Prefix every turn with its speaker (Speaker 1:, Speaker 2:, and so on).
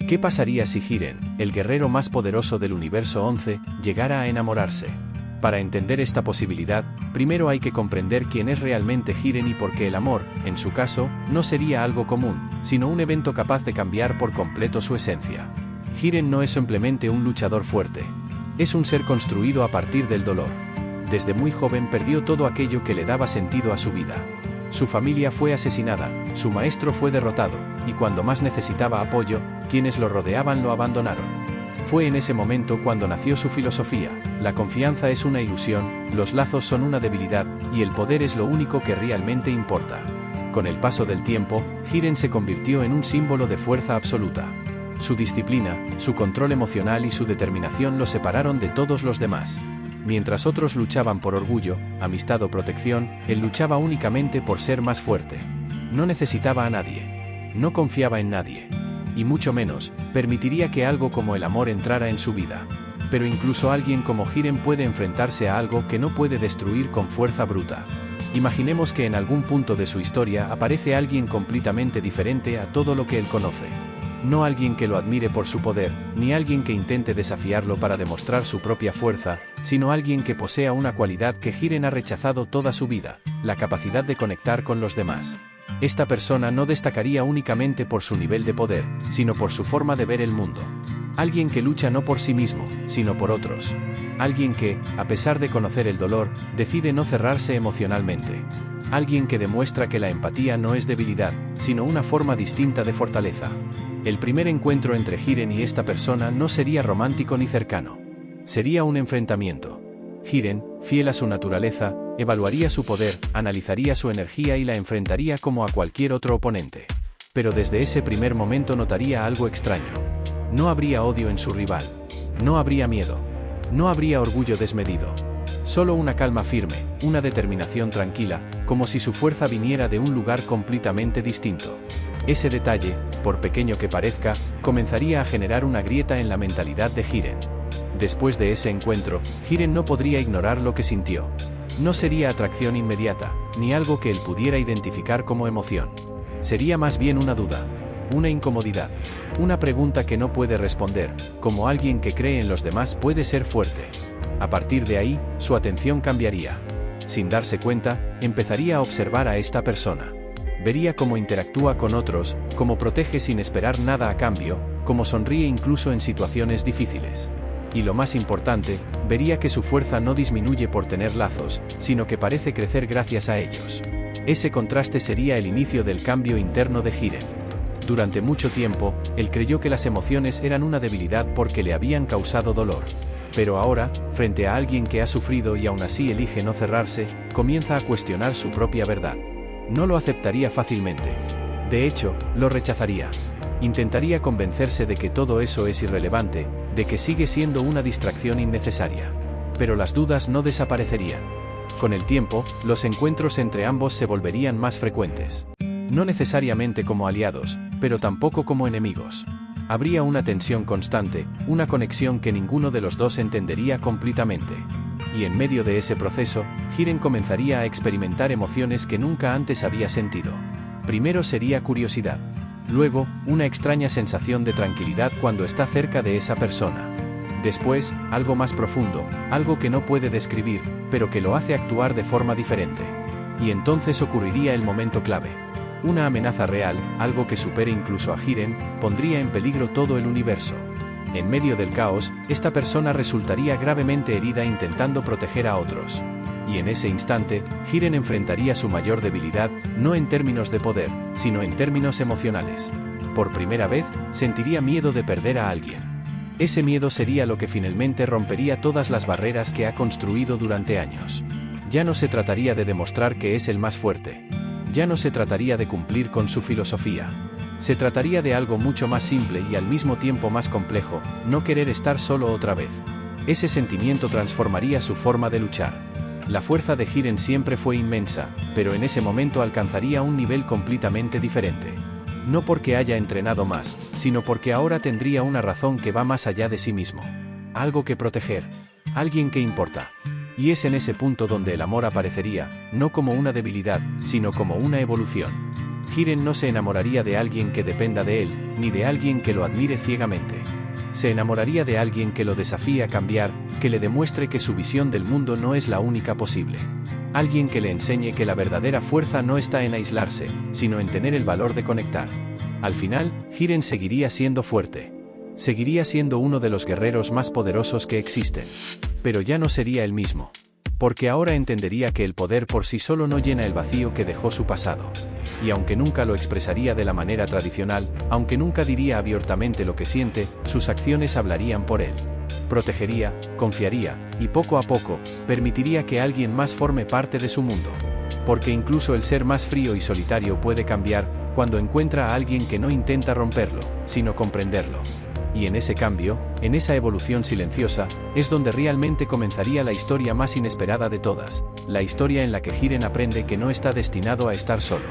Speaker 1: ¿Qué pasaría si Jiren, el guerrero más poderoso del universo 11, llegara a enamorarse? Para entender esta posibilidad, primero hay que comprender quién es realmente Jiren y por qué el amor, en su caso, no sería algo común, sino un evento capaz de cambiar por completo su esencia. Jiren no es simplemente un luchador fuerte. Es un ser construido a partir del dolor. Desde muy joven perdió todo aquello que le daba sentido a su vida. Su familia fue asesinada, su maestro fue derrotado, y cuando más necesitaba apoyo, quienes lo rodeaban lo abandonaron. Fue en ese momento cuando nació su filosofía: la confianza es una ilusión, los lazos son una debilidad, y el poder es lo único que realmente importa. Con el paso del tiempo, Jiren se convirtió en un símbolo de fuerza absoluta. Su disciplina, su control emocional y su determinación lo separaron de todos los demás. Mientras otros luchaban por orgullo, amistad o protección, él luchaba únicamente por ser más fuerte. No necesitaba a nadie. No confiaba en nadie. Y mucho menos, permitiría que algo como el amor entrara en su vida. Pero incluso alguien como Jiren puede enfrentarse a algo que no puede destruir con fuerza bruta. Imaginemos que en algún punto de su historia aparece alguien completamente diferente a todo lo que él conoce. No alguien que lo admire por su poder, ni alguien que intente desafiarlo para demostrar su propia fuerza, sino alguien que posea una cualidad que Jiren ha rechazado toda su vida: la capacidad de conectar con los demás. Esta persona no destacaría únicamente por su nivel de poder, sino por su forma de ver el mundo. Alguien que lucha no por sí mismo, sino por otros. Alguien que, a pesar de conocer el dolor, decide no cerrarse emocionalmente. Alguien que demuestra que la empatía no es debilidad, sino una forma distinta de fortaleza. El primer encuentro entre Jiren y esta persona no sería romántico ni cercano. Sería un enfrentamiento. Jiren, fiel a su naturaleza, evaluaría su poder, analizaría su energía y la enfrentaría como a cualquier otro oponente. Pero desde ese primer momento notaría algo extraño. No habría odio en su rival. No habría miedo. No habría orgullo desmedido. Solo una calma firme, una determinación tranquila, como si su fuerza viniera de un lugar completamente distinto. Ese detalle, por pequeño que parezca, comenzaría a generar una grieta en la mentalidad de Jiren. Después de ese encuentro, Jiren no podría ignorar lo que sintió. No sería atracción inmediata, ni algo que él pudiera identificar como emoción. Sería más bien una duda, una incomodidad, una pregunta que no puede responder, como alguien que cree en los demás puede ser fuerte. A partir de ahí, su atención cambiaría. Sin darse cuenta, empezaría a observar a esta persona. Vería cómo interactúa con otros, cómo protege sin esperar nada a cambio, cómo sonríe incluso en situaciones difíciles. Y lo más importante, vería que su fuerza no disminuye por tener lazos, sino que parece crecer gracias a ellos. Ese contraste sería el inicio del cambio interno de Jiren. Durante mucho tiempo, él creyó que las emociones eran una debilidad porque le habían causado dolor. Pero ahora, frente a alguien que ha sufrido y aún así elige no cerrarse, comienza a cuestionar su propia verdad. No lo aceptaría fácilmente. De hecho, lo rechazaría. Intentaría convencerse de que todo eso es irrelevante, de que sigue siendo una distracción innecesaria. Pero las dudas no desaparecerían. Con el tiempo, los encuentros entre ambos se volverían más frecuentes. No necesariamente como aliados, pero tampoco como enemigos. Habría una tensión constante, una conexión que ninguno de los dos entendería completamente. Y en medio de ese proceso, Jiren comenzaría a experimentar emociones que nunca antes había sentido. Primero sería curiosidad. Luego, una extraña sensación de tranquilidad cuando está cerca de esa persona. Después, algo más profundo, algo que no puede describir, pero que lo hace actuar de forma diferente. Y entonces ocurriría el momento clave. Una amenaza real, algo que supere incluso a Jiren, pondría en peligro todo el universo. En medio del caos, esta persona resultaría gravemente herida intentando proteger a otros. Y en ese instante, Jiren enfrentaría su mayor debilidad, no en términos de poder, sino en términos emocionales. Por primera vez, sentiría miedo de perder a alguien. Ese miedo sería lo que finalmente rompería todas las barreras que ha construido durante años. Ya no se trataría de demostrar que es el más fuerte. Ya no se trataría de cumplir con su filosofía. Se trataría de algo mucho más simple y al mismo tiempo más complejo: no querer estar solo otra vez. Ese sentimiento transformaría su forma de luchar. La fuerza de Jiren siempre fue inmensa, pero en ese momento alcanzaría un nivel completamente diferente. No porque haya entrenado más, sino porque ahora tendría una razón que va más allá de sí mismo. Algo que proteger. Alguien que importa. Y es en ese punto donde el amor aparecería, no como una debilidad, sino como una evolución. Jiren no se enamoraría de alguien que dependa de él, ni de alguien que lo admire ciegamente. Se enamoraría de alguien que lo desafíe a cambiar, que le demuestre que su visión del mundo no es la única posible. Alguien que le enseñe que la verdadera fuerza no está en aislarse, sino en tener el valor de conectar. Al final, Jiren seguiría siendo fuerte. Seguiría siendo uno de los guerreros más poderosos que existen. Pero ya no sería el mismo. Porque ahora entendería que el poder por sí solo no llena el vacío que dejó su pasado. Y aunque nunca lo expresaría de la manera tradicional, aunque nunca diría abiertamente lo que siente, sus acciones hablarían por él. Protegería, confiaría, y poco a poco, permitiría que alguien más forme parte de su mundo. Porque incluso el ser más frío y solitario puede cambiar, cuando encuentra a alguien que no intenta romperlo, sino comprenderlo. Y en ese cambio, en esa evolución silenciosa, es donde realmente comenzaría la historia más inesperada de todas, la historia en la que Jiren aprende que no está destinado a estar solo.